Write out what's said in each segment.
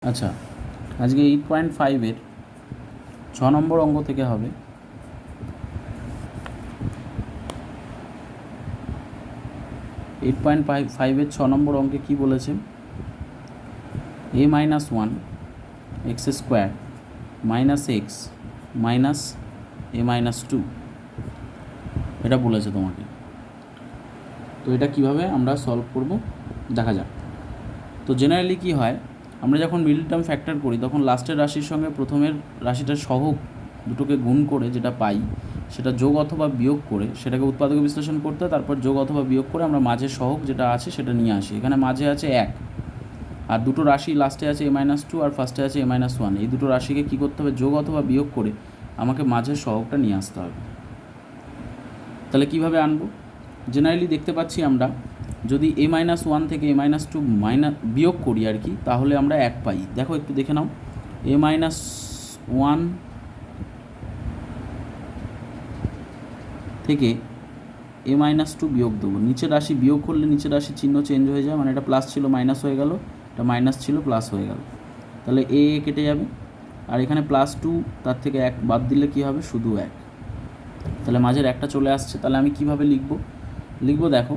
আচ্ছা, আজকে 8.5-এর 6 নম্বর অঙ্ক থেকে হবে। 8.5-এর 6 নম্বর অঙ্কে কি বলেছে? a-1 x square minus X minus a-2 এটা বলেছে তোমাকে। তো এটা কিভাবে আমরা সলভ করব দেখা যাক। তো জেনারেলি কি হয়, আমরা যখন মিডল টার্ম ফ্যাক্টর করি তখন লাস্টের রাশির সঙ্গে প্রথমের রাশিটার সহগ দুটোকে গুণ করে যেটা পাই সেটা যোগ অথবা বিয়োগ করে সেটাকে উৎপাদক বিশ্লেষণ করতে, তারপর যোগ অথবা বিয়োগ করে আমরা মাঝের সহগ যেটা আছে সেটা নিয়ে আসি। এখানে মাঝে আছে 1 আর দুটো রাশি লাস্টে আছে a-2 আর ফার্স্টে আছে a-1। এই দুটো রাশিকে কী করতে হবে, যোগ অথবা বিয়োগ করে আমাকে মাঝের সহগটা নিয়ে আসতে হবে। তাহলে কিভাবে আনবো? জেনারেলি দেখতে পাচ্ছি আমরা যদি a-1 থেকে a-2 বিয়োগ করি আর কি, তাহলে আমরা 1 পাই। দেখো একটু দেখে নাও, a-1 থেকে a-2 বিয়োগ দেবো। নিচের রাশি বিয়োগ করলে নিচের রাশির চিহ্ন চেঞ্জ হয়ে যায়, মানে এটা প্লাস ছিল মাইনাস হয়ে গেল, এটা মাইনাস ছিল প্লাস হয়ে গেল। তাহলে এ কেটে যাবে, আর এখানে +2 তার থেকে 1 বাদ দিলে কি হবে, শুধু 1। তাহলে মাঝের একটা চলে আসছে। তাহলে আমি কিভাবে লিখবো দেখো,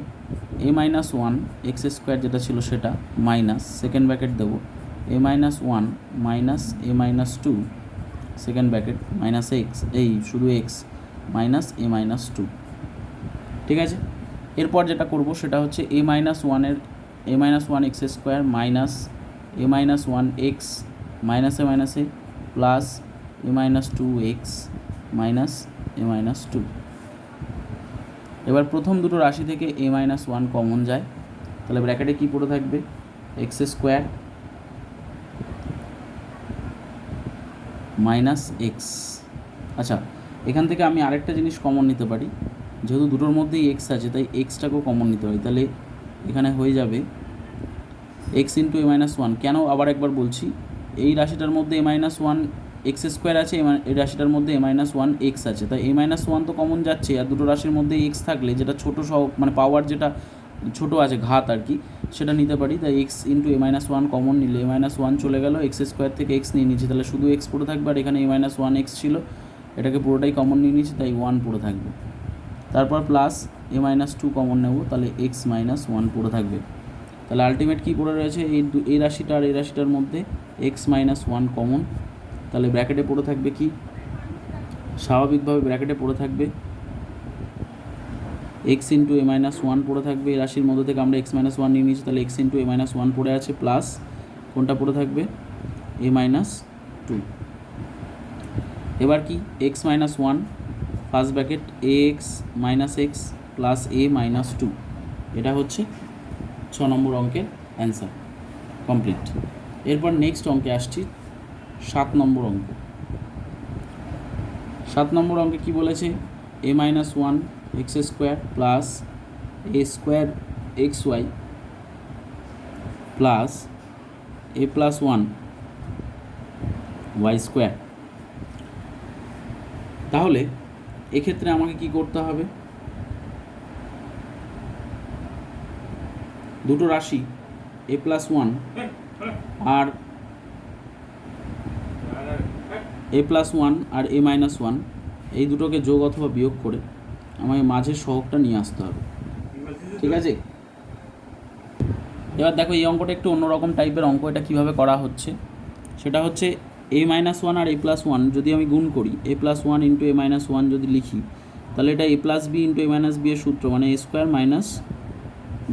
a-1 x স্কোয়ার যেটা ছিল সেটা মাইনাস সেকেন্ড ব্র্যাকেট দেবো a-1 minus a-2 second bracket minus x, এই শুধু এক্স মাইনাস a-2। ঠিক আছে, এরপর যেটা করব সেটা হচ্ছে a-1 x square minus a-1 x minus a plus a-2 x minus a-2। এবার প্রথম দুটো রাশি থেকে a-1 কমন যায়, তাহলে ব্র্যাকেটে কি পড়ে থাকবে, এক্স স্কোয়ার মাইনাস এক্স। আচ্ছা, এখান থেকে আমি আরেকটা জিনিস কমন নিতে পারি, যেহেতু দুটোর মধ্যেই এক্স আছে তাই এক্সটাকেও কমন নিতে পারি। তাহলে এখানে হয়ে যাবে এক্স ইন্টু a-1। কেন আবার একবার বলছি, এই রাশিটার মধ্যে a-1 এক্স স্কোয়ার আছে, এই রাশিটার মধ্যে a-1 এক্স আছে, তাই a-1 তো কমন যাচ্ছে, আর দুটো রাশির মধ্যে এক্স থাকলে যেটা ছোটো সহ মানে পাওয়ার যেটা ছোটো আছে ঘাত আর কি, সেটা নিতে পারি। তাই এক্স ইন্টু a-1 কমন নিলে a-1 চলে গেল, এক্স স্কোয়ার থেকে এক্স নিয়ে নিয়েছি, তাহলে শুধু এক্স পড়ে থাকবে, আর এখানে a-1 এক্স ছিল, এটাকে পুরোটাই কমন নিয়ে নিয়েছি, তাই 1 পড়ে থাকবে। তারপর প্লাস a-2 কমন নেব, তাহলে x-1 পড়ে থাকবে। তাহলে আলটিমেট কী পড়ে রয়েছে, এই রাশিটা আর এই রাশিটার মধ্যে x-1 কমন। তাহলে ব্র্যাকেটে পড়ে থাকবে কি, স্বাভাবিকভাবে ব্র্যাকেটে পড়ে থাকবে x ইন্টু a-1 পড়ে থাকবে। এই রাশির মধ্যে থেকে আমরা x-1 নিয়ে নিয়েছি, তাহলে x ইন্টু a-1 পড়ে আছে, প্লাস কোনটা পড়ে থাকবে, a-2। এবার কি, x-1 first bracket ax minus X plus a-2। এটা হচ্ছে 6 নম্বর অঙ্কের অ্যান্সার কমপ্লিট। এরপর নেক্সট অঙ্কে আসছি, 7 নম্বর অঙ্ক। 7 নম্বর অঙ্কে কী বলেছে, a-1 x square plus a square xy plus a+1 y square. তাহলে এক্ষেত্রে আমাকে কি করতে হবে, দুটো রাশি a+1 আর a-1 এই দুটোকে যোগ অথবা বিয়োগ করে আমাকে মাঝের সহগটা নিয়ে আসতে হবে। ঠিক আছে, এবার দেখো এই অঙ্কটা একটু অন্যরকম টাইপের অঙ্ক। এটা কীভাবে করা হচ্ছে সেটা হচ্ছে, a-1 আর a+1 যদি আমি গুণ করি, a+1 ইন্টু a-1 যদি লিখি, তাহলে এটা a+b ইন্টু a-b এর সূত্র, মানে a square minus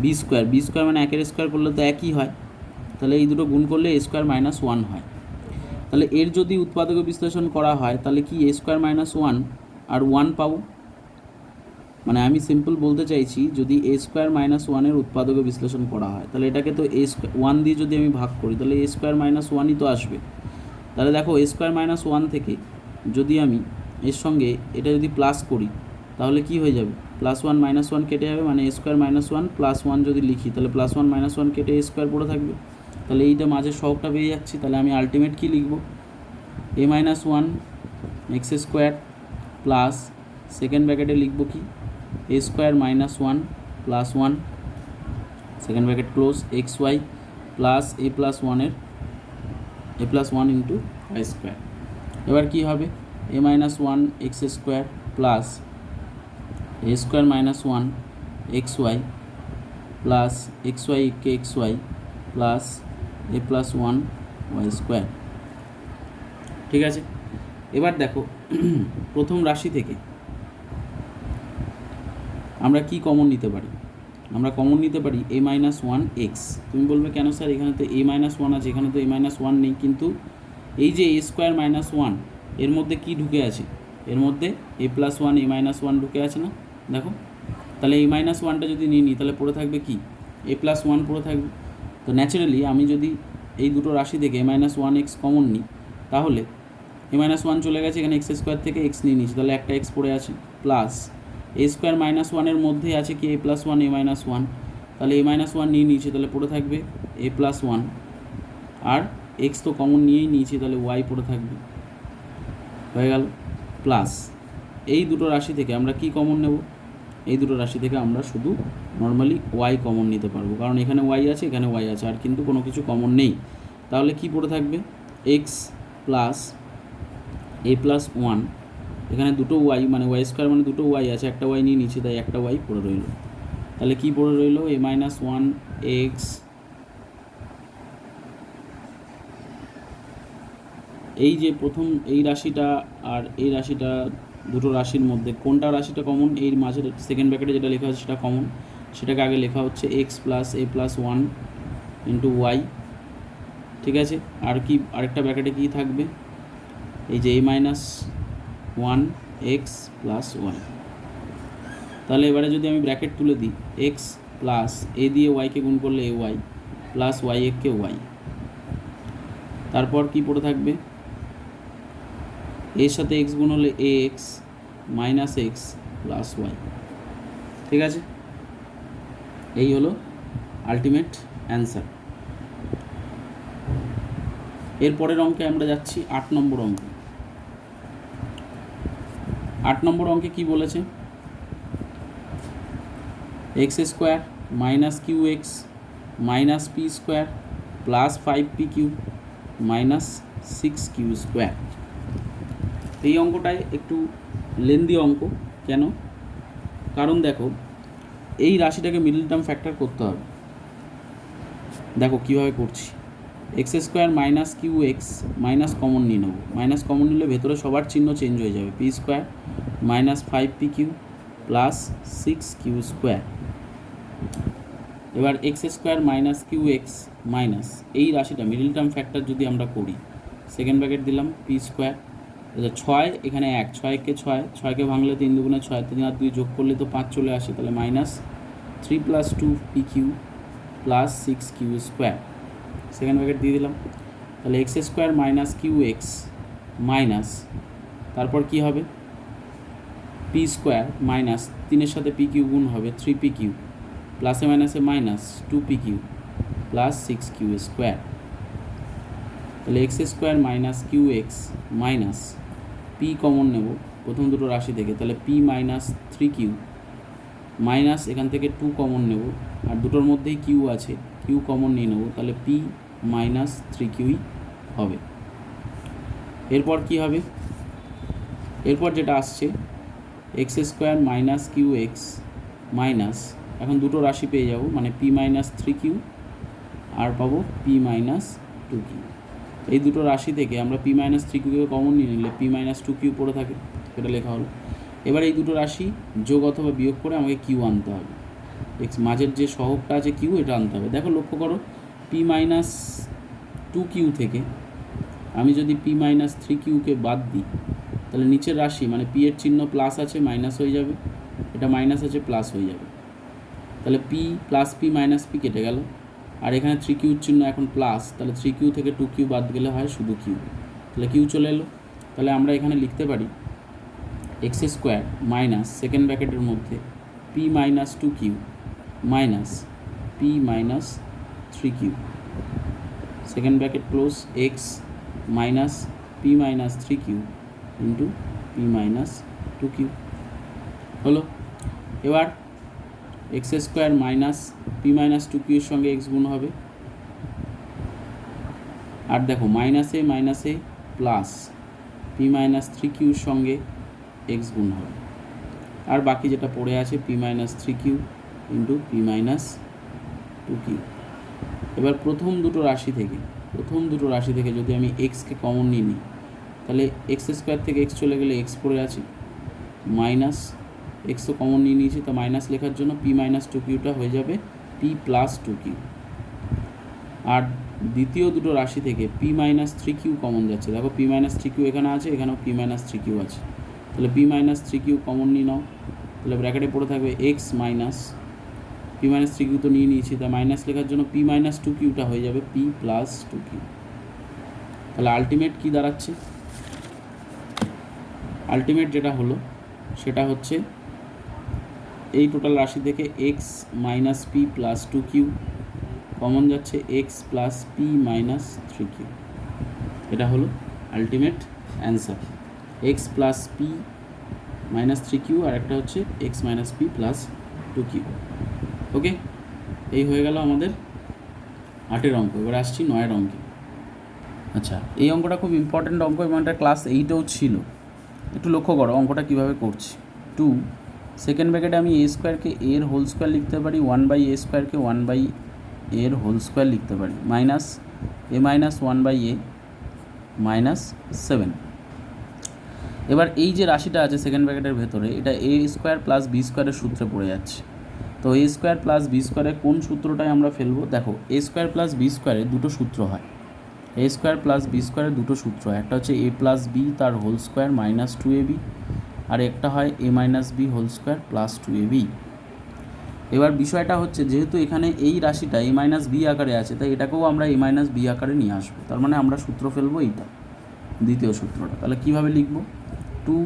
B square. B square মানে 1 স্কোয়ার করলে তো একই হয়, তাহলে এই দুটো গুণ করলে a স্কোয়ার মাইনাস 1 হয়। তাহলে এর যদি উৎপাদক বিশ্লেষণ করা হয় তাহলে কি a স্কোয়ার মাইনাস 1 আর 1 পাবো। মানে আমি সিম্পল বলতে চাইছি, যদি a স্কোয়ার মাইনাস 1-এর উৎপাদক বিশ্লেষণ করা হয় তাহলে এটাকে তো a1 দিয়ে যদি আমি ভাগ করি তাহলে a স্কোয়ার মাইনাস 1ই তো আসবে। তাহলে দেখো a স্কোয়ার মাইনাস 1 থেকে যদি আমি এর সঙ্গে এটা যদি প্লাস করি তাহলে কি হয়ে যাবে, +1 -1 কেটে যাবে, মানে a স্কোয়ার মাইনাস 1 প্লাস 1 যদি লিখি তাহলে +1 -1 কেটে a স্কোয়ার পড়ে থাকবে। তাহলে এইটা মাঝের সহগটা পেয়ে যাচ্ছি। তাহলে আমি আলটিমেট কী লিখব, a-1 x square plus second ব্র্যাকেটে লিখব কি, a square minus 1 plus 1 second bracket close xy plus a+1-এর A plus one into Y square. এবার কী হবে, A minus one X square plus A square minus one X Y plus X Y কে X Y plus A plus one Y square. ঠিক আছে, এবার দেখো প্রথম রাশি থেকে আমরা কি কমন নিতে পারি? আমরা কমন নিতে পারি এ মাইনাস ওয়ান এক্স। তুমি বলবে কেন স্যার, এখানে তো এ মাইনাস ওয়ান আছে, এখানে তো এ মাইনাস ওয়ান নেই। কিন্তু এই যে এ স্কোয়ার মাইনাস ওয়ান, এর মধ্যে কি ঢুকে আছে? এর মধ্যে এ প্লাস ওয়ান এ মাইনাস ওয়ান ঢুকে আছে না? দেখো, তাহলে এ মাইনাস ওয়ানটা যদি নিই তাহলে পড়ে থাকবে কি, এ প্লাস ওয়ান পড়ে থাকবে। তো ন্যাচারালি আমি যদি এই দুটো রাশি থেকে এ মাইনাস ওয়ান এক্স কমন নিই, তাহলে এ মাইনাস ওয়ান চলে গেছে, এখানে এক্স স্কোয়ার থেকে এক্স নিয়ে নিচ্ছি, তাহলে একটা এক্স পড়ে আছে, প্লাস এ স্কোয়ার মাইনাস ওয়ানের মধ্যেই আছে কি এ প্লাস ওয়ান এ মাইনাস ওয়ান, তাহলে এ মাইনাস ওয়ান নিয়ে নিয়েছি, তাহলে পড়ে থাকবে এ প্লাস ওয়ান, আর এক্স তো কমন নিয়েই নিয়েছি, তাহলে ওয়াই পড়ে থাকবে, হয়ে গেল। প্লাস এই দুটো রাশি থেকে আমরা কি কমন নেব? এই দুটো রাশি থেকে আমরা শুধু নর্মালি ওয়াই কমন নিতে পারবো, কারণ এখানে ওয়াই আছে, এখানে ওয়াই আছে, আর কিন্তু কোনো কিছু কমন নেই। তাহলে কি পড়ে থাকবে, x plus A plus one, এখানে দুটো ওয়াই মানে ওয়াই স্কোয়ার মানে দুটো ওয়াই আছে, একটা ওয়াই নিয়ে নিচ্ছি, তাই একটা ওয়াই পড়ে রইল। তাহলে কি পড়ে রইল, এ মাইনাস ওয়ান এক্স, এই যে প্রথম এই রাশিটা আর এই রাশিটা, দুটো রাশির মধ্যে কোনটা রাশিটা কমন? এই মাঝের সেকেন্ড ব্র্যাকেটে যেটা লেখা আছে সেটা কমন, সেটাকে আগে লেখা হচ্ছে x plus A plus one into Y. ঠিক আছে, আর কি আরেকটা ব্র্যাকেটে কী থাকবে, এই যে A minus one X plus Y. তাহলে এবারে যদি আমি ব্র্যাকেট তুলে দিই, এক্স প্লাস এ দিয়ে ওয়াইকে গুণ করলে এ ওয়াই প্লাস ওয়াই একে ওয়াই, তারপর কি পড়ে থাকবে, এর সাথে এক্স গুণ হলে A X minus X plus Y. ঠিক আছে, এই হলো আলটিমেট অ্যান্সার। এরপরের অঙ্কে আমরা যাচ্ছি 8 নম্বর অঙ্কে। 8 নম্বর অঙ্কে কি বলেছে, X square minus Q x minus P square plus 5p Q minus 6q square. এই অঙ্কটায় একটু লেন্দি অঙ্ক। কেন? কারণ দেখো, এই রাশিটাকে মিডল টার্ম ফ্যাক্টর করতে হবে। দেখো কীভাবে করছি, X square minus Q x minus common নিয়ে নেবো, মাইনাস কমন নিলে ভেতরে সবার চিহ্ন চেঞ্জ হয়ে যাবে, P square minus 5p Q plus 6q square. এবার X square minus Q x minus এই রাশিটা মিডল টার্ম ফ্যাক্টর যদি আমরা করি, সেকেন্ড ব্র্যাকেট দিলাম পি স্কোয়ার, 6 এখানে 1, 6কে 6, 6কে ভাঙলে 3 দুগুণে 6, 3 আর 2 যোগ করলে তো 5 চলে আসে, তাহলে minus 3 plus 2p Q plus 6q square, second bracket দিয়ে দিলাম। তাহলে x square minus Q x মাইনাস, তারপর কি হবে, পি স্কোয়ার মাইনাস 3-এর সাথে পি কিউ গুণ হবে 3p কিউ প্লাসে মাইনাসে minus 2p Q plus 6q square. তাহলে x square minus Q x minus P common নেব প্রথম দুটো রাশি থেকে, তাহলে পি মাইনাস 3q মাইনাস এখান থেকে 2 কমন নেব, আর দুটোর মধ্যেই কিউ আছে, কিউ কমন নিয়ে নেব, তাহলে পি মাইনাস 3qই হবে। এরপর কি হবে, এরপর যেটা আসছে X square minus Q x minus, এখন দুটো রাশি পেয়ে যাব, মানে পি মাইনাস 3q আর পাবো পি মাইনাস 2q। এই দুটো রাশি থেকে আমরা পি মাইনাস 3qকে কমন নিয়ে নিলে পি মাইনাস 2q পড়ে থাকে, এটা লেখা হলো। এবার এই দুটো রাশি যোগ অথবা বিয়োগ করে আমাকে কিউ আনতে হবে, এক্স মাঝের যে সহগটা আছে কিউ, এটা আনতে হবে। দেখো লক্ষ্য করো, পি মাইনাস 2q থেকে আমি যদি পি মাইনাস 3qকে বাদ দিই, তাহলে নিচের রাশি মানে পি এর চিহ্ন প্লাস আছে মাইনাস হয়ে যাবে, এটা মাইনাস আছে প্লাস হয়ে যাবে, তাহলে P plus P minus P কেটে গেল, আর এখানে 3q চিহ্ন এখন প্লাস, তাহলে 3q থেকে 2q বাদ গেলে হয় শুধু কিউ, তাহলে কিউ চলে এলো। তাহলে আমরা এখানে লিখতে পারি এক্স স্কোয়ার মাইনাস সেকেন্ড ব্র্যাকেটের মধ্যে P minus 2q minus P minus 3q, second bracket close, X minus P minus 3q into P minus 2q হলো। এবার X square minus P minus 2q এর সঙ্গে এক্স গুণ হবে, আর দেখো মাইনাসে প্লাস পি মাইনাস থ্রি কিউর সঙ্গে এক্স গুণ হবে, আর বাকি যেটা পড়ে আছে P minus three Q into P minus two Q. এবার প্রথম দুটো রাশি থেকে যদি আমি এক্সকে কমন নিয়ে নিই, তাহলে এক্স স্কোয়ার থেকে এক্স চলে গেলে এক্স পড়ে আছে, মাইনাস এক্স তো কমন নিয়ে নিয়েছি, তো মাইনাস লেখার জন্য পি মাইনাস টু কিউটা হয়ে যাবে পি প্লাস টু কিউ। আর দ্বিতীয় দুটো রাশি থেকে P minus three Q common যাচ্ছে, দেখো পি মাইনাস থ্রি কিউ এখানে আছে, এখানেও পি মাইনাস থ্রি কিউ আছে, তাহলে P minus three Q common নিয়ে নাও, তাহলে ব্র্যাকেটে পড়ে থাকবে X minus P minus three Q তো নিয়ে নিয়েছি, তা মাইনাস লেখার জন্য পি মাইনাস টু কিউটা হয়ে যাবে পি প্লাস টু কিউ। তাহলে আলটিমেট কী দাঁড়াচ্ছে? আলটিমেট যেটা হলো সেটা হচ্ছে এই টোটাল রাশি থেকে X minus P plus two Q common যাচ্ছে X plus P minus three Q. এটা হলো ultimate answer, X plus P minus three Q, আর একটা হচ্ছে X minus P plus two Q. Okay, এই হয়ে গেল আমাদের 8 অঙ্ক। এবার আসছি 9 অঙ্কে। আচ্ছা, এই অঙ্কটা খুব ইম্পর্ট্যান্ট অঙ্ক এবং এটা ক্লাস 8-এও ছিল। একটু লক্ষ্য করো অঙ্কটা কীভাবে করছি। 2 সেকেন্ড ব্র্যাকেটে আমি এ স্কোয়ারকে এর হোল স্কোয়ার লিখতে পারি, 1/a স্কোয়ারকে 1/a এর হোল স্কোয়ার লিখতে পারি, minus A minus 1/a minus 7। এবার এই যে রাশিটা আছে সেকেন্ড ব্র্যাকেটের ভেতরে, এটা এ স্কোয়ার প্লাস বি স্কোয়ারের সূত্রে পড়ে যাচ্ছে। তো এ স্কোয়ার প্লাস বি স্কোয়ারের কোন সূত্রটায় আমরা ফেলবো? দেখো, এ স্কোয়ার প্লাস বি স্কোয়ারের দুটো সূত্র হয়, এ স্কোয়ার প্লাস বি স্কোয়ারের দুটো সূত্র হয়, একটা হচ্ছে এ প্লাস বি তার হোল স্কোয়ার মাইনাস 2ab, আর একটা হয় A minus B whole square plus 2ab। এবার বিষয়টা হচ্ছে যেহেতু এখানে এই রাশিটা এ মাইনাস বি আকারে আছে, তাই এটাকেও আমরা এ মাইনাস বি আকারে নিয়ে আসবো, তার মানে আমরা সূত্র ফেলবো এইটা, দ্বিতীয় সূত্রটা। তাহলে কীভাবে লিখব? 2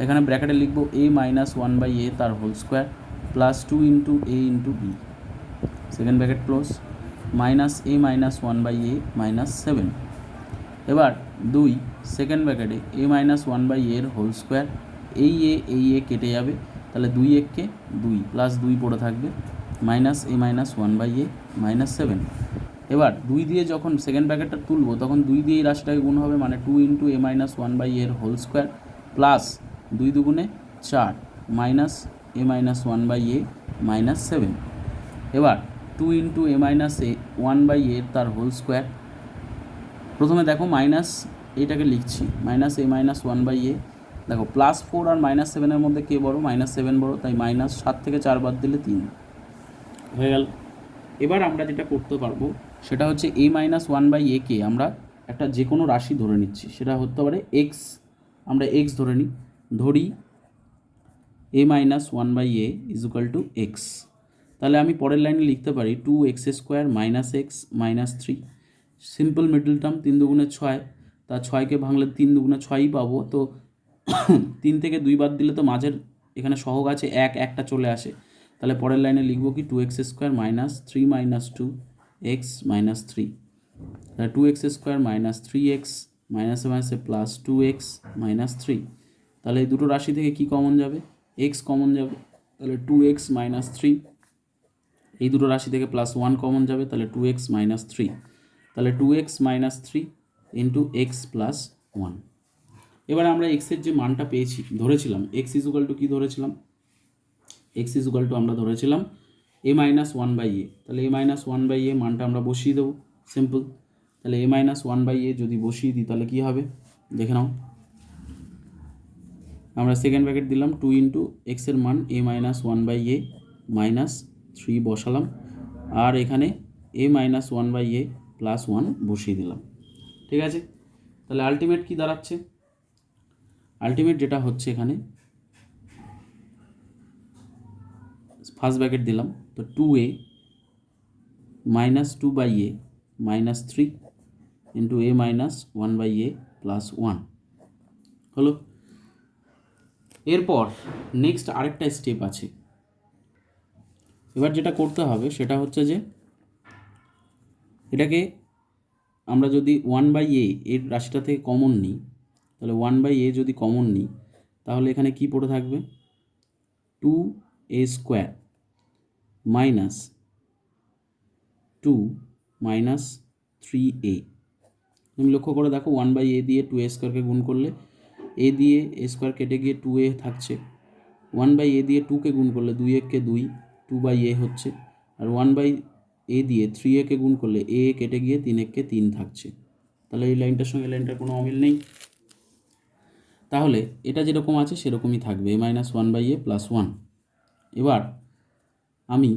এখানে ব্র্যাকেটে লিখব এ মাইনাস 1/a তার whole square plus 2 into A into B, second bracket close, minus A minus 1/a minus 7। এবার 2 সেকেন্ড ব্র্যাকেটে এ মাইনাস 1/a এর হোল স্কোয়ার, এই এ কেটে যাবে, তাহলে 2 1কে 2 প্লাস 2 পড়ে থাকবে, minus A minus 1/a minus 7। এবার 2 দিয়ে যখন সেকেন্ড ব্র্যাকেটটা তুলবো তখন 2 দিয়ে এই রাশিটাকে গুণ হবে, মানে 2 ইন্টু এ মাইনাস 1/a এর হোল স্কোয়ার প্লাস 2 দুগুণে 4 minus A minus 1/a minus 7। এবার 2 ইন্টু এ মাইনাস 1/a তার হোল স্কোয়ার, প্রথমে দেখো মাইনাস এইটাকে লিখছি, মাইনাস এ মাইনাস 1/a, দেখো প্লাস 4 আর মাইনাস 7-এর মধ্যে কে বড়ো? মাইনাস 7 বড়ো, তাই মাইনাস 7 থেকে 4 বাদ দিলে 3 হয়ে গেল। এবার আমরা যেটা করতে পারবো সেটা হচ্ছে এ মাইনাস 1/a কে আমরা একটা যে কোনো রাশি ধরে নিচ্ছি, সেটা হতে পারে এক্স, আমরা এক্স ধরি A minus 1/a is equal to X. তাহলে আমি পরের লাইনে লিখতে পারি 2x square minus X minus 3, simple middle term, 3 দুগুণে 6, তা 6কে ভাঙলে 3 দুগুণে 6ই পাবো, তো 3 থেকে 2 বাদ দিলে তো মাঝের এখানে সহগ আছে একটা চলে আসে, তাহলে পরের লাইনে লিখবো কি 2x square minus 3 minus 2x minus 3, তাহলে 2x স্কোয়ার মাইনাস 3x মাইনাসে মাইনাসে প্লাস 2x মাইনাস 3। তাহলে এই দুটো রাশি থেকে কি কমন যাবে? x কমন যাবে, তাহলে 2x মাইনাস 3, এই দুটো রাশি থেকে প্লাস 1 কমন যাবে, তাহলে 2x মাইনাস 3, তাহলে 2x minus 3 into x plus 1। এবার আমরা এক্সের যে মানটা পেয়েছি ধরেছিলাম এক্স ইজ ইকুয়াল টু কী ধরেছিলাম? এক্স ইজ ইকুয়াল টু আমরা ধরেছিলাম এ মাইনাস 1/a, তাহলে এ মাইনাস 1/a মানটা আমরা বসিয়ে দেবো, সিম্পল। তাহলে এ মাইনাস 1/a যদি বসিয়ে দিই তাহলে কী হবে দেখে নাও, আমরা সেকেন্ড ব্র্যাকেট দিলাম 2 ইন্টু এক্সের মান এ মাইনাস 1/a মাইনাস 3 বসালাম, আর এখানে এ মাইনাস 1/a প্লাস 1 বসিয়ে দিলাম, ঠিক আছে। তাহলে আলটিমেট কি দাঁড়াচ্ছে? আলটিমেট যেটা হচ্ছে এখানে ফার্স্ট ব্র্যাকেট দিলাম, তো 2a minus 2/a minus 3 into A minus 1/a plus 1 হলো। এরপর নেক্সট আরেকটা স্টেপ আছে, এবার যেটা করতে হবে সেটা হচ্ছে যে এটাকে আমরা যদি 1/a এর রাশিটা থেকে কমন নিই, তাহলে 1/a যদি কমন নিই তাহলে এখানে কি পড়ে থাকবে? 2a square minus 2 minus 3a তুমি লক্ষ্য করে দেখো 1/a দিয়ে 2a স্কোয়ারকে গুণ করলে a দিয়ে a স্কোয়ার কেটে গিয়ে 2a থাকছে, 1/a দিয়ে 2কে গুণ করলে 2 1 কে 2, 2/a হচ্ছে, আর 1/a দিয়ে 3a কে গুণ করলে a কেটে গিয়ে 3 1 কে 3 থাকছে। তাহলে এই লাইনটার সঙ্গে লাইনটার কোনো অমিল নেই। তাহলে এটা যেরকম আছে সেরকমই থাকবে a-1/a + 1। এবার আমি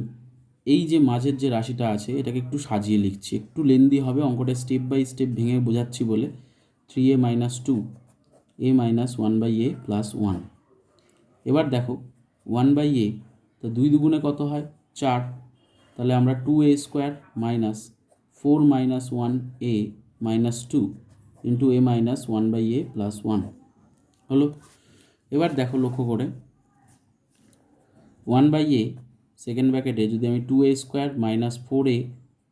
এই যে মাঝের যে রাশিটা আছে এটাকে একটু সাজিয়ে লিখছি, একটু লেন্দি হবে অঙ্কটা, স্টেপ বাই স্টেপ ভেঙে বোঝাচ্ছি বলে। 3a - 2 a-1/a + 1। এবার দেখো 1/a, তো 2 দুগুণে কত হয় 4, তাহলে আমরা 2a² - 4 - 1a - 2 ইন্টু a-1/a + 1 হলো। এবার দেখো লক্ষ্য করে 1/a সেকেন্ড ব্র্যাকেটে যদি আমি 2a² - 4a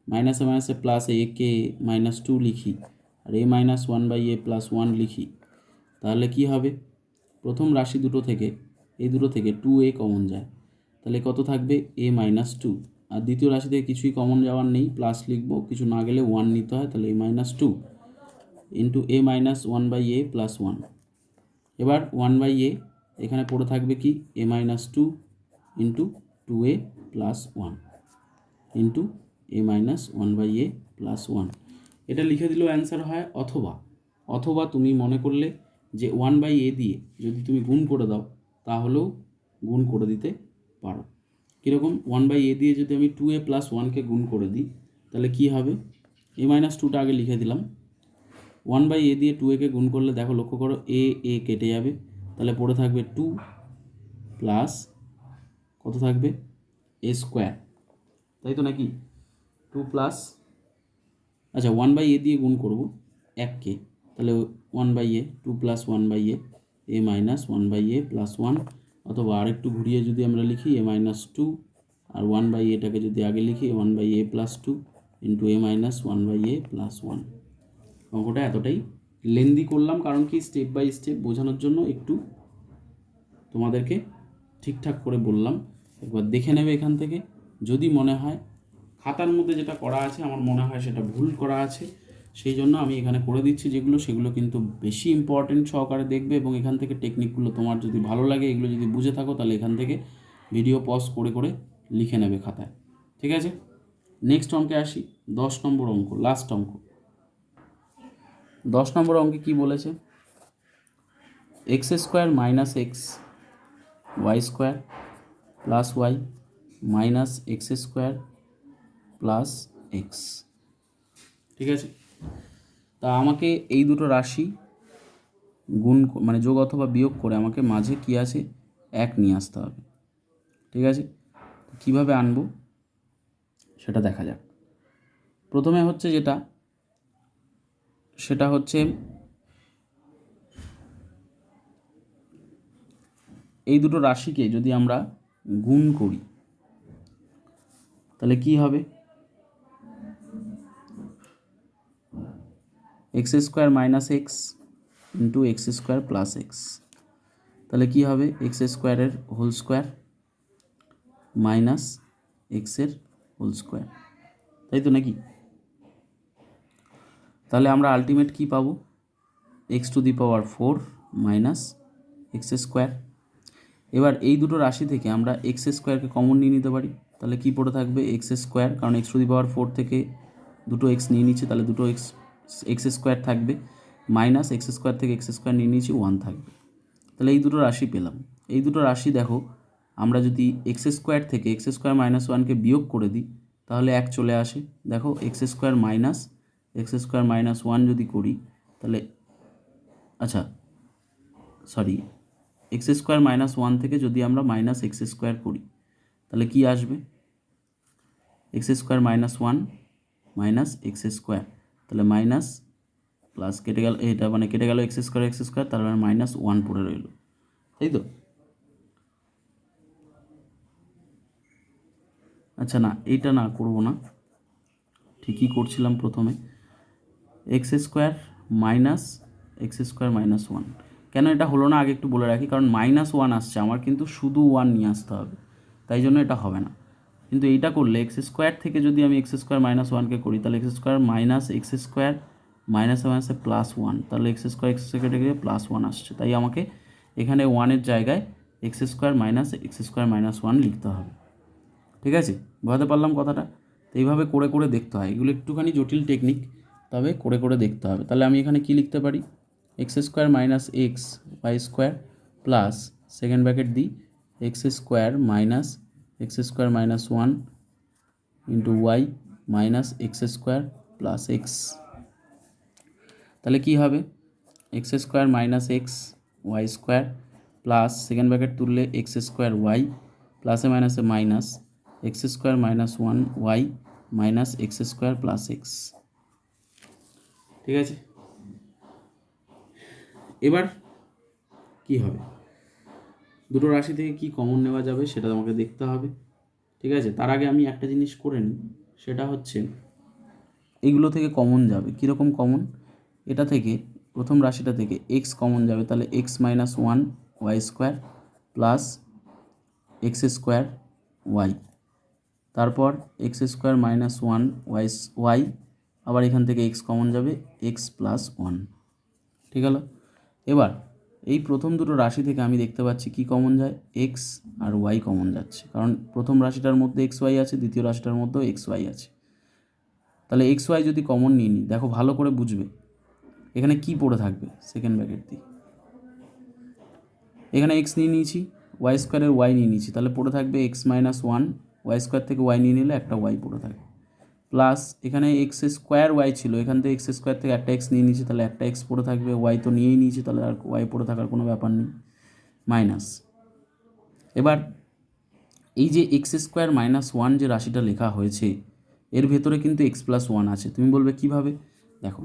মাইনাসে মাইনাসে প্লাস a কে -2 লিখি আর a-1/a + 1 লিখি, তাহলে কি হবে, প্রথম রাশি দুটো থেকে এই দুটো থেকে 2a কমন যায়, তাহলে কত থাকবে a-2, আর দ্বিতীয় রাশি থেকে কিছুই কমন যাওয়ার নেই, প্লাস লিখবো, কিছু না গেলে 1 নিতে হয়, তাহলে a-2 ইন্টু a-1/a + 1। এবার 1/a এখানে পড়ে থাকবে কি a-2 into 2a + 1 into a-1/a + 1। এটা লিখে দিলেও অ্যান্সার হয়, অথবা তুমি মনে করলে যে 1/a দিয়ে যদি তুমি গুণ করে দাও তাহলেও গুণ করে দিতে পারো। কীরকম, 1/a দিয়ে যদি আমি 2a + 1কে গুণ করে দিই তাহলে কি হবে, a-2টা আগে লিখে দিলাম, 1/a দিয়ে 2a কে গুণ করলে দেখো লক্ষ্য করো a কেটে যাবে, তাহলে পড়ে থাকবে 2 প্লাস কত থাকবে a², তাই তো নাকি, 2 প্লাস, আচ্ছা 1/a দিয়ে গুণ করব 1কে, তাহলে 1/a, 2 প্লাস 1/a a-1/a + 1, অথবা আরেকটু ঘুরিয়ে যদি আমরা লিখি a-2 আর 1/aটাকে যদি আগে লিখি 1/a + 2 ইন্টু a-1/a + 1। অঙ্কটা এতটাই লেন্দি করলাম কারণ কি স্টেপ বাই স্টেপ বোঝানোর জন্য একটু তোমাদেরকে ঠিকঠাক করে বললাম। একবার দেখে নেবে এখান থেকে, যদি মনে হয় খাতার মধ্যে যেটা করা আছে আমার মনে হয় সেটা ভুল করা আছে, সেই জন্য আমি এখানে করে দিচ্ছি যেগুলো, সেগুলো কিন্তু বেশি ইম্পর্টেন্ট সহকারে দেখবে, এবং এখান থেকে টেকনিকগুলো তোমার যদি ভালো লাগে, এগুলো যদি বুঝে থাকো, তাহলে এখান থেকে ভিডিও পজ করে করে লিখে নেবে খাতায়, ঠিক আছে। নেক্সট অঙ্কে আসি, 10 নম্বর অঙ্ক, লাস্ট অঙ্ক। 10 নম্বর অঙ্কে কি বলেছে, x² - x y² + y minus x² + x, ঠিক আছে। তা আমাকে এই দুটো রাশি গুণ মানে যোগ অথবা বিয়োগ করে আমাকে মাঝে কি আছে 1 নিয়ে আসতে হবে, ঠিক আছে। কিভাবে আনবো সেটা দেখা যাক। প্রথমে হচ্ছে সেটা হচ্ছে এই দুটো রাশিকে যদি আমরা গুণ করি তাহলে কি হবে, x² - x into x² + x, তাহলে কি হবে x² এর হোল স্কোয়ার মাইনাস এক্সের হোল স্কোয়ার, তাই তো নাকি। তাহলে আমরা আলটিমেট কি পাবো, x⁴ মাইনাস x²। এবার এই দুটো রাশি থেকে আমরা x²কে কমন নিয়ে নিতে পারি, তাহলে কি পড়ে থাকবে x², কারণ x⁴ থেকে দুটো x নিয়ে নিচ্ছে, তাহলে দুটো x² থাকবে, মাইনাস x² থেকে x² নিয়ে নিয়েছি 1 থাকবে। তাহলে এই দুটো রাশি পেলাম। এই দুটো রাশি দেখো আমরা যদি x² থেকে x² - 1কে বিয়োগ করে দিই তাহলে 1 চলে আসে, দেখো x² মাইনাস x² - 1 যদি করি তাহলে, আচ্ছা সরি, x² - 1 থেকে যদি আমরা মাইনাস x² করি তাহলে কি আসবে, x² - 1 মাইনাস x², তাহলে মাইনাস প্লাস কেটে গেল, এটা মানে কেটে গেল x², তার মানে -1 পড়ে রইল, তাই তো। আচ্ছা না, এইটা না করবো না, ঠিকই করছিলাম প্রথমে, x² মাইনাস x² - 1, কেন এটা হলো না আগে একটু বলে রাখি, কারণ -1 আসছে আমার, কিন্তু শুধু 1 নিয়ে আসতে হবে, তাই জন্য এটা হবে না। কিন্তু এইটা করলে x² থেকে যদি আমি x² - 1কে করি তাহলে x² মাইনাস x² মাইনাসে মাইনাসে প্লাস ওয়ান, তাহলে এক্স স্কোয়ার কেটে গিয়ে প্লাস ওয়ান আসছে, তাই আমাকে এখানে ওয়ানের জায়গায় এক্স স্কোয়ার মাইনাস ওয়ান লিখতে হবে। ঠিক আছে, বোঝাতে পারলাম কথাটা? তো এইভাবে করে করে দেখতে হয়, এগুলো একটুখানি জটিল টেকনিক, তবে করে করে দেখতে হবে। তাহলে আমি এখানে কি লিখতে পারি, X square minus X Y square plus second bracket দিই X square minus one into Y minus X square plus X. তাহলে কী হবে, X square minus X Y square plus second bracket তুললে এক্স স্কোয়ার ওয়াই প্লাসে মাইনাসে minus X square minus one Y minus X square plus X. ঠিক আছে, এবার কি হবে, দুটো রাশি থেকে কি কমন নেওয়া যাবে সেটা তোমাকে দেখতে হবে। ঠিক আছে, তার আগে আমি একটা জিনিস করে নিই, সেটা হচ্ছে এইগুলো থেকে কমন যাবে কীরকম কমন, এটা থেকে প্রথম রাশিটা থেকে এক্স কমন যাবে, তাহলে X minus one Y square plus X square Y, তারপর X square minus one Y, আবার এখান থেকে এক্স কমন যাবে এক্স প্লাস ওয়ান। ঠিক হলো, এবার এই প্রথম দুটো রাশি থেকে আমি দেখতে পাচ্ছি কি কমন যায়, এক্স আর ওয়াই কমন যাচ্ছে, কারণ প্রথম রাশিটার মধ্যে এক্স ওয়াই আছে, দ্বিতীয় রাশিটার মধ্যেও এক্স ওয়াই আছে। তাহলে এক্স ওয়াই যদি কমন নিয়ে নিই, দেখো ভালো করে বুঝবে এখানে কি পড়ে থাকবে, সেকেন্ড ব্র্যাকেট দিই, এখানে এক্স নিয়ে নিয়েছি, ওয়াই স্কোয়ারের ওয়াই নিয়ে নিয়েছি, তাহলে পড়ে থাকবে X minus one, Y square থেকে ওয়াই নিয়ে নিলে একটা ওয়াই পড়ে থাকবে, প্লাস এখানে এক্স স্কোয়ার ওয়াই ছিল, এখান থেকে এক্স স্কোয়ার থেকে একটা এক্স নিয়ে নিয়েছি, তাহলে একটা এক্স পড়ে থাকবে, ওয়াই তো নিয়েই নিয়েছি, তাহলে আর ওয়াই পড়ে থাকার কোনো ব্যাপার নেই, মাইনাস। এবার এই যে এক্স স্কোয়ার মাইনাস ওয়ান যে রাশিটা লেখা হয়েছে, এর ভেতরে কিন্তু এক্স প্লাস ওয়ান আছে। তুমি বলবে কীভাবে, দেখো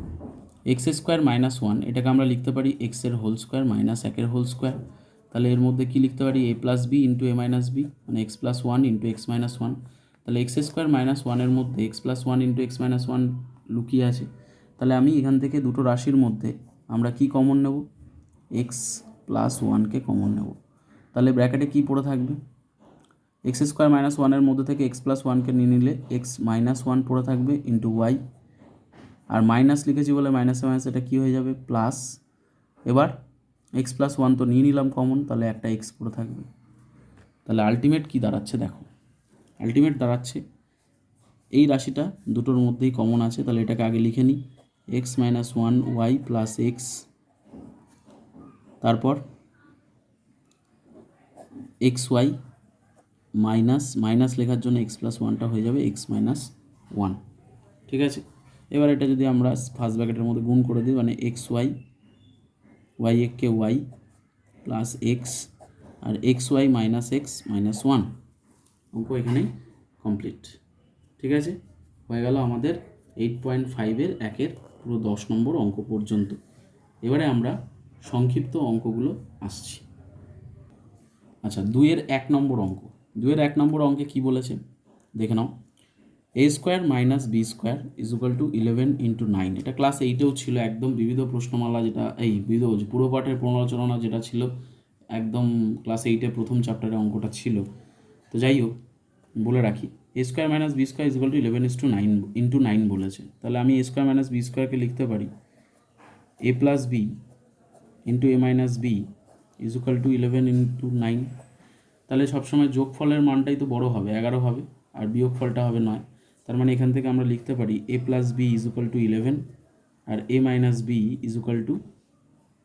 এক্স স্কোয়ার মাইনাস ওয়ান এটাকে আমরা লিখতে পারি এক্সের হোল স্কোয়ার মাইনাস একের হোল স্কোয়ার, তাহলে এর মধ্যে কী লিখতে পারি, A plus B into A minus B, মানে x plus one into x minus one. তাহলে এক্স স্কোয়ার মাইনাস ওয়ানের মধ্যে x plus one into x minus one লুকিয়ে আছে। তাহলে আমি এখান থেকে দুটো রাশির মধ্যে আমরা কি কমন নেব, এক্স প্লাস ওয়ানকে কমন নেব। তাহলে ব্র্যাকেটে কী পড়ে থাকবে, এক্স স্কোয়ার মাইনাস ওয়ানের মধ্যে থেকে এক্স প্লাস ওয়ানকে নিয়ে নিলে এক্স মাইনাস ওয়ান পড়ে থাকবে ইন্টু ওয়াই, আর মাইনাস লিখেছি বলে মাইনাসে মাইনাস এটা কী হয়ে যাবে প্লাস। এবার এক্স প্লাস ওয়ান তো নিয়ে নিলাম কমন, তাহলে একটা এক্স পড়ে থাকবে। তাহলে আলটিমেট কী দাঁড়াচ্ছে, দেখো আলটিমেট দাঁড়াচ্ছে এই রাশিটা দুটোর মধ্যেই কমন আছে, তাহলে এটাকে আগে লিখে নিই, X minus one Y plus X, তারপর এক্স ওয়াই মাইনাস লেখার জন্য এক্স প্লাস ওয়ানটা হয়ে যাবে এক্স মাইনাস ওয়ান। ঠিক আছে, এবার এটা যদি আমরা ফার্স্ট ব্র্যাকেটের মধ্যে গুণ করে দিই, মানে এক্স ওয়াই এককে ওয়াই প্লাস এক্স আর X Y minus X minus one, অঙ্ক এখানেই কমপ্লিট। ঠিক আছে, হয়ে গেল আমাদের 8.5-এর একের পুরো 10 নম্বর অঙ্ক পর্যন্ত। এবারে আমরা সংক্ষিপ্ত অঙ্কগুলো আসছি। আচ্ছা, 2-এর 1 নম্বর অঙ্ক, 2-এর 1 নম্বর অঙ্কে কী বলেছে দেখে নাও, A square minus B square is equal to 11 into 9। এটা ক্লাস 8-এও ছিল, একদম বিবিধ প্রশ্নমালা, যেটা এই বিবিধ পুরো পাঠের পুনরালোচনা যেটা ছিল, একদম ক্লাস 8-এ প্রথম চ্যাপ্টারে অঙ্কটা ছিল। তো যাই হোক, বলে রাখি, A square minus B square is equal to 11 into 9 বলেছে। তাহলে আমি এ স্কোয়ার মাইনাস বি স্কোয়ারকে লিখতে পারি A plus B into A minus B is equal to 11 into 9। তাহলে সবসময় যোগফলের মানটাই তো বড় হবে, 11 হবে, আর বিয়োগফলটা হবে 9। তার মানে এখান থেকে আমরা লিখতে পারি A plus B is equal to 11 আর A minus B is equal to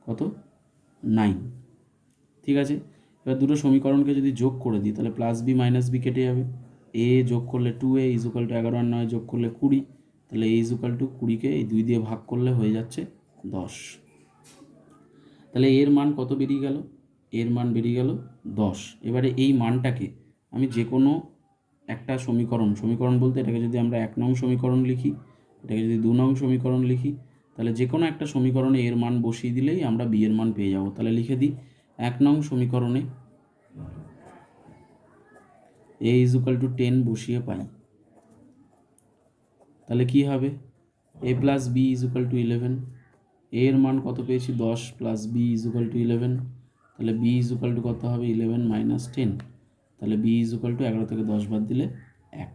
কত, 9। ঠিক আছে, এবার দুটো সমীকরণকে যদি যোগ করে দিই, তাহলে প্লাস বি মাইনাস বি কেটে যাবে, এ যোগ করলে 2a ইজ ইকুয়াল টু 11 আর 9 যোগ করলে 20, তাহলে এ ইজ ইকুয়াল টু 20কে এই 2 দিয়ে ভাগ করলে হয়ে যাচ্ছে 10। তাহলে এর মান কত বেরিয়ে গেল, এর মান বেরিয়ে গেল 10। এবারে এই মানটাকে আমি যে কোনো একটা সমীকরণ বলতে এটাকে যদি আমরা 1 নং সমীকরণ লিখি, এটাকে যদি 2 নং সমীকরণ লিখি, তাহলে যে কোনো একটা সমীকরণে এর মান বসিয়ে দিলেই আমরা বি এর মান পেয়ে যাব। তাহলে লিখে দিই 1 নং সমীকরণে এ ইজ ইকুয়াল টু 10 বসিয়ে পাই, তাহলে কি হবে, A plus B is equal to 11, এর মান কত পেয়েছি 10 plus B is equal to 11, তাহলে বি ইজ ইকুয়াল টু কত হবে 11 মাইনাস 10, তাহলে বি ইজ ইকুয়াল টু 11 থেকে 10 বাদ দিলে 1।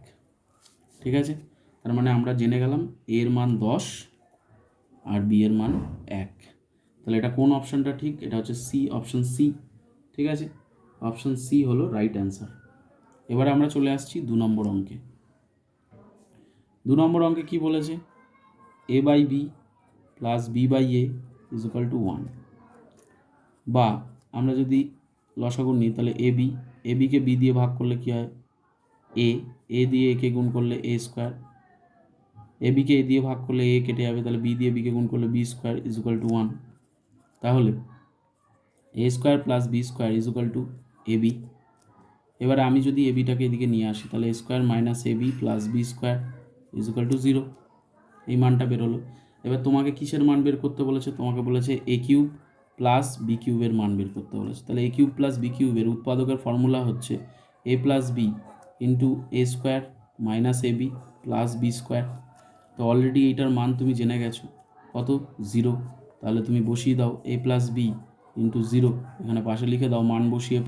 ঠিক আছে, তার মানে আমরা জেনে গেলাম এর মান 10 আর বি এর মান 1। তাহলে এটা কোন অপশানটা ঠিক? এটা হচ্ছে সি, অপশান সি। ঠিক আছে, অপশান সি হলো রাইট অ্যান্সার। এবারে আমরা চলে আসছি 2 নম্বর অঙ্কে। 2 নম্বর অঙ্কে কি বলেছে? A by B plus B by A is equal to 1। বা আমরা যদি লসাগু নিই তাহলে এ বিকে বি দিয়ে ভাগ করলে কী হয়? এ দিয়ে একে গুণ করলে এ স্কোয়ার, এ বিকে এ দিয়ে ভাগ করলে এ কেটে যাবে, তাহলে বি দিয়ে বিকে গুণ করলে B square is equal to 1। তাহলে A square plus B square is equal to A B. এবারে আমি যদি এ বিটাকে এদিকে নিয়ে আসি তাহলে A square minus A B plus B square is equal to 0। এই মানটা বেরোলো। এবার তোমাকে কিসের মান বের করতে বলেছে? তোমাকে বলেছে এ কিউব প্লাস বি কিউবের মান বের করতে বলেছে। তাহলে এ কিউব প্লাস বি কিউবের উৎপাদকের ফর্মুলা হচ্ছে A plus B into A square minus A B plus B square. তো অলরেডি এইটার মান তুমি জেনে গেছো কত? 0। তাহলে তুমি বসিয়ে দাও এ প্লাস বি ইন্টু 0, এখানে পাশে লিখে দাও, মান বসিয়ে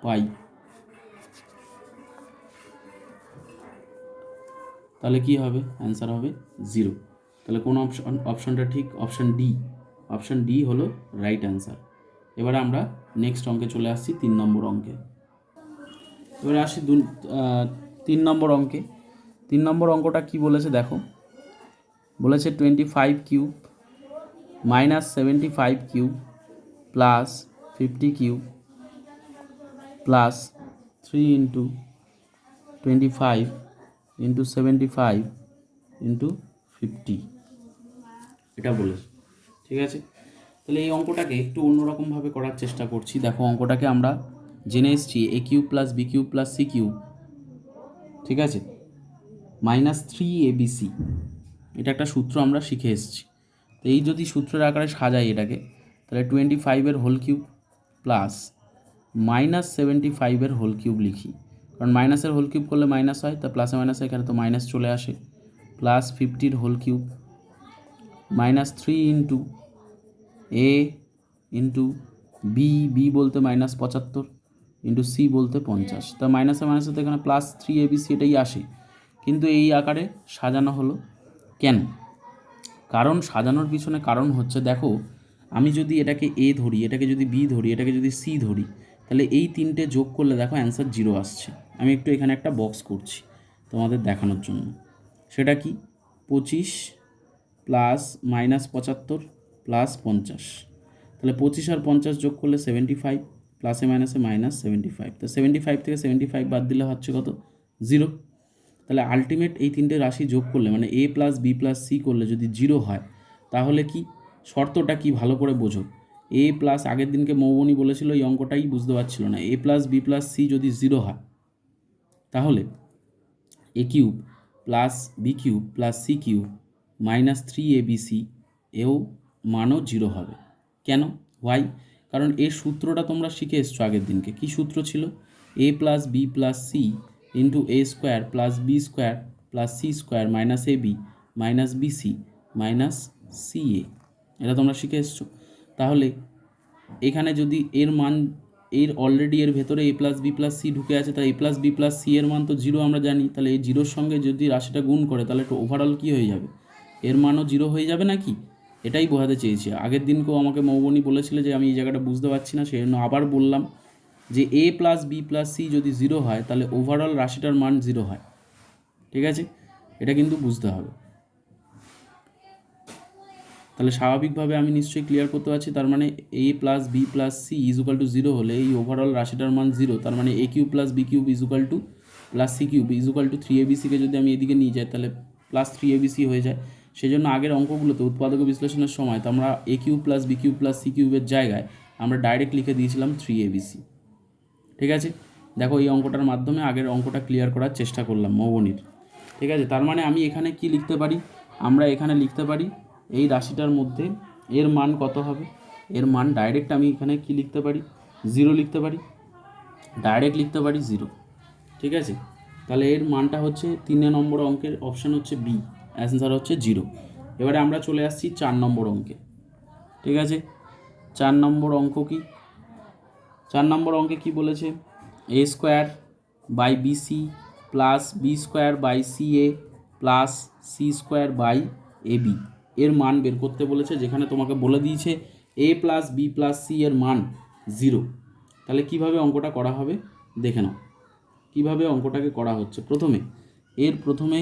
পাই, তাহলে কি হবে? অ্যান্সার হবে 0। তাহলে কোন অপশনটা ঠিক? অপশন ডি হলো রাইট অ্যান্সার। এবারে আমরা নেক্সট অঙ্কে চলে আসছি, 3 নম্বর অঙ্কে। এবারে আসি 3 নম্বর অঙ্কে। 3 নম্বর অঙ্কটা কি বলেছে দেখো। বলেছে 25 cube minus 75 cube plus 50 cube plus 3 into 25 into 75 into 50, এটা বলেছে। ঠিক আছে, তাহলে এই অঙ্কটাকে একটু অন্যরকমভাবে করার চেষ্টা করছি। দেখো অঙ্কটাকে আমরা জেনে এসেছি A cube plus B cube plus C cube, ঠিক আছে, মাইনাস 3abc, এটা একটা সূত্র আমরা শিখে এসেছি। তো এই যদি সূত্রের আকারে সাজাই এটাকে, তাহলে 25-এর হোল কিউব প্লাস মাইনাস 75-এর হোল কিউব লিখি, কারণ মাইনাসের হোল কিউব করলে মাইনাস হয়, তা প্লাসে মাইনাসে এখানে তো মাইনাস চলে আসে, প্লাস 50-র whole cube minus 3 into A into B বলতে মাইনাস 75 ইন্টু সি বলতে 50। তা মাইনাসে মাইনাসে তো এখানে প্লাস 3abc এটাই আসে, কিন্তু এই আকারে সাজানো হলো কেন? কারণ সাজানোর পিছনে কারণ হচ্ছে, দেখো আমি যদি এটাকে এ ধরি, এটাকে যদি বি ধরি, এটাকে যদি সি ধরি, তাহলে এই তিনটে যোগ করলে দেখো অ্যান্সার 0 আসছে। আমি একটু এখানে একটা বক্স করছি তোমাদের দেখানোর জন্য। সেটা কি? 25 প্লাস মাইনাস 75 প্লাস 50, তাহলে 25 আর 50 যোগ করলে 75, প্লাসে মাইনাসে মাইনাস 75, তো 75 থেকে 75 বাদ দিলে হচ্ছে কত? 0। তাহলে আলটিমেট এই তিনটে রাশি যোগ করলে, মানে A plus B plus C করলে যদি 0 হয়, তাহলে কি শর্তটা কি ভালো করে বোঝো। এ প্লাস, আগের দিনকে মৌবনি বলেছিল, এই অঙ্কটাই বুঝতে পারছিল না, A plus B plus C যদি 0 হয়, তাহলে এ cube plus B cube plus C cube minus 3abc এও মানও 0 হবে। কেন? ওয়াই? কারণ এর সূত্রটা তোমরা শিখে এসছো আগের দিনকে। কি সূত্র ছিল? A plus B plus C into A square plus B square plus C square minus A B minus BC minus C A, এটা তোমরা শিখে এসছো। তাহলে এখানে যদি এর মান, এর অলরেডি এর ভেতরে এ প্লাস বি প্লাস সি ঢুকে আছে, তাহলে এ প্লাস বি প্লাস সি এর মান তো 0 আমরা জানি, তাহলে এই 0-র সঙ্গে যদি রাশিটা গুণ করে তাহলে একটু ওভারঅল কী হয়ে যাবে? এর মানও 0 হয়ে যাবে নাকি? এটাই বোঝাতে চেয়েছি। আগের দিনকেও আমাকে মৌবনি বলেছিল যে আমি এই জায়গাটা বুঝতে পারছি না, সেই জন্য আবার বললাম যে a plus B plus C যদি 0 হয়, তাহলে ওভারঅল রাশিটার মান 0 হয়। ঠিক আছে, এটা কিন্তু বুঝতে হবে। তাহলে স্বাভাবিকভাবে আমি নিশ্চয়ই ক্লিয়ার করতে পারছি, তার মানে A plus B plus C is equal to 0 হলে এই ওভারঅল রাশিটার মান 0, তার মানে A cube plus B cube is equal to plus C cube is equal to 3abcকে যদি আমি এদিকে নিয়ে যাই তাহলে প্লাস 3abc হয়ে যায়। সেই জন্য আগের অঙ্কগুলোতে উৎপাদক বিশ্লেষণের সময় তো আমরা a cube plus B cube plus c কিউবের জায়গায় আমরা ডাইরেক্ট লিখে দিয়েছিলাম 3abc। ঠিক আছে, দেখো এই অঙ্কটার মাধ্যমে আগের অঙ্কটা ক্লিয়ার করার চেষ্টা করলাম মৌবনির। ঠিক আছে, তার মানে আমি এখানে কি লিখতে পারি? আমরা এখানে লিখতে পারি এই রাশিটার মধ্যে এর মান কত হবে? এর মান ডাইরেক্ট আমি এখানে কি লিখতে পারি? 0 লিখতে পারি, ডাইরেক্ট লিখতে পারি 0। ঠিক আছে, তাহলে এর মানটা হচ্ছে 3 নম্বর অঙ্কের অপশান হচ্ছে বি, অ্যান্সার হচ্ছে 0। এবারে আমরা চলে আসছি 4 নম্বর অঙ্কে। ঠিক আছে, 4 নম্বর অঙ্ক কি? 4 নম্বর অঙ্কে কি বলেছে? A square by b c plus B square by c a plus C square by a b এর মান বের করতে বলেছে, যেখানে তোমাকে বলে দিয়েছে a plus B plus c এর মান 0। তাহলে কিভাবে অঙ্কটা করা হবে দেখে নাও, কিভাবে অঙ্কটাকে করা হচ্ছে। প্রথমে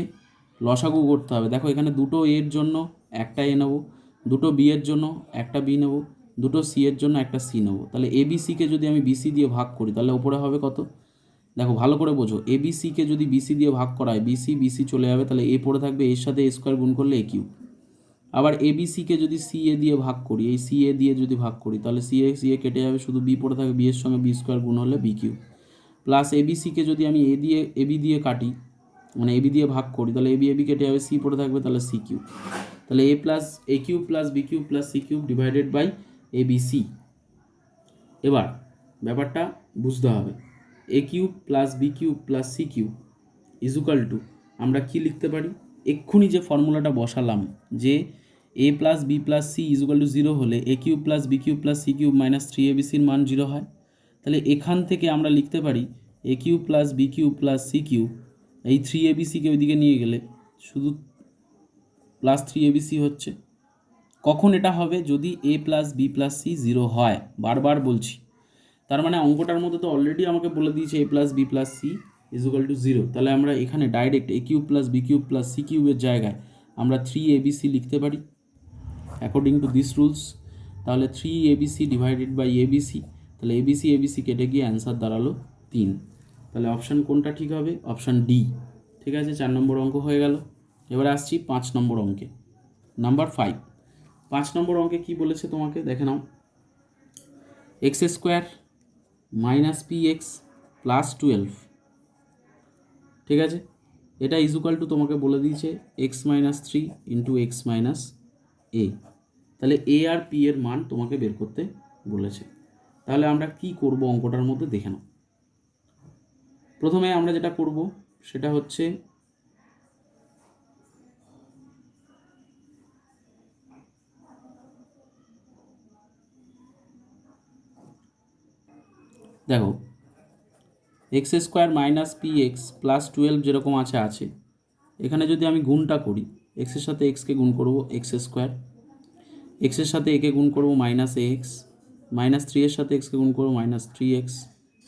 লসাগু করতে হবে। দেখো এখানে দুটো এর জন্য একটা এ নেবো, দুটো বি এর জন্য একটা বি নেবো, দুটো সি এর জন্য একটা সি নেবো। তাহলে এ বি সিকে যদি আমি বিসি দিয়ে ভাগ করি তাহলে ওপরে হবে কত, দেখো ভালো করে বোঝো, এ বি সিকে যদি বিসি দিয়ে ভাগ করা হয় বিসি চলে যাবে, তাহলে এ পড়ে থাকবে, এর সাথে এ স্কোয়ার গুণ করলে এ কিউ। আবার এ বি সিকে যদি সি এ দিয়ে ভাগ করি, এই সি এ দিয়ে যদি ভাগ করি তাহলে সি এ কেটে যাবে, শুধু বি পড়ে থাকবে, বি এর সঙ্গে বি স্কোয়ার গুণ হলে B Q. Plus A B সিকে যদি আমি এ বি দিয়ে কাটি, মানে এ বি দিয়ে ভাগ করি, তাহলে এ বি কেটে যাবে, সি পড়ে থাকবে, তাহলে সি কিউ। তাহলে এ cube plus B cube plus C cube divided by a b c. এবার ব্যাপারটা বুঝতে হবে, a cube plus B cube plus C cube equal to আমরা কি লিখতে পারি, এক্ষুনি যে ফর্মুলাটা বসালাম যে a plus B plus c equal to 0 হলে a cube plus B cube plus C cube minus 3abc-র মান 0 হয়। তাহলে এখান থেকে আমরা লিখতে পারি a cube plus B cube plus C cube, এই 3abc-কে ওইদিকে নিয়ে গেলে শুধু প্লাস 3abc হচ্ছে। কখন এটা হবে, যদি এ প্লাস বি প্লাস সি 0 হয়, বারবার বলছি। তার মানে অঙ্কটার মধ্যে তো অলরেডি আমাকে বলে দিয়েছে a plus B plus c equal to 0। তাহলে আমরা এখানে direct a cube plus B cube plus c কিউবের জায়গায় আমরা 3abc লিখতে পারি অ্যাকর্ডিং টু দিস রুলস। তাহলে 3abc ডিভাইডেড বাই abc, তাহলে abc কেটে গিয়ে অ্যান্সার দাঁড়ালো 3। তাহলে অপশান কোনটা ঠিক হবে, অপশান ডি। ঠিক আছে, 4 নম্বর অঙ্ক হয়ে গেল। এবারে আসছি 5 নম্বর অঙ্কে, নাম্বার 5। 5 নম্বর অঙ্কে কি বলেছে তোমাকে দেখে নাও, x square minus p x plus 12, ঠিক আছে, এটা ইজুকাল টু তোমাকে বলে দিয়েছে x minus 3 into x minus a. তাহলে এ আর পি এর মান তোমাকে বের করতে বলেছে। তাহলে আমরা কি করব অঙ্কটার মধ্যে দেখে নাও। প্রথমে আমরা যেটা করব সেটা হচ্ছে দেখো x square minus p x plus 12 যেরকম আছে, এখানে যদি আমি গুণটা করি, এক্সের সাথে এক্সকে গুণ করব এক্স স্কোয়ার, এক্সের সাথে একে গুণ করব মাইনাস এ এক্স, মাইনাস 3 এর সাথে এক্সকে গুণ করব মাইনাস 3x,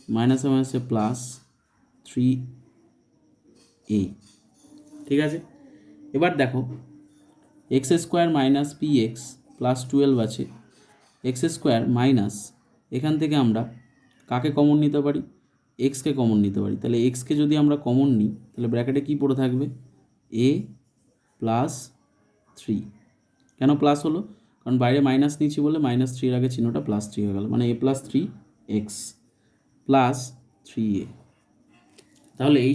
মাইনাসে মাইনাসে প্লাস 3a। ঠিক আছে, এবার দেখো x square minus p x plus 12 আছে, এক্স স্কোয়ার মাইনাস, এখান থেকে আমরা কাকে কমন নিতে পারি, এক্সকে কমন নিতে পারি। তাহলে এক্সকে যদি আমরা কমন নিই তাহলে ব্র্যাকেটে কী পড়ে থাকবে, এ প্লাস 3। কেন প্লাস হলো, কারণ বাইরে মাইনাস নিচ্ছি বলে মাইনাস 3-এর আগে চিহ্নটা প্লাস 3 হয়ে গেল, মানে a plus 3x plus 3a। তাহলে এই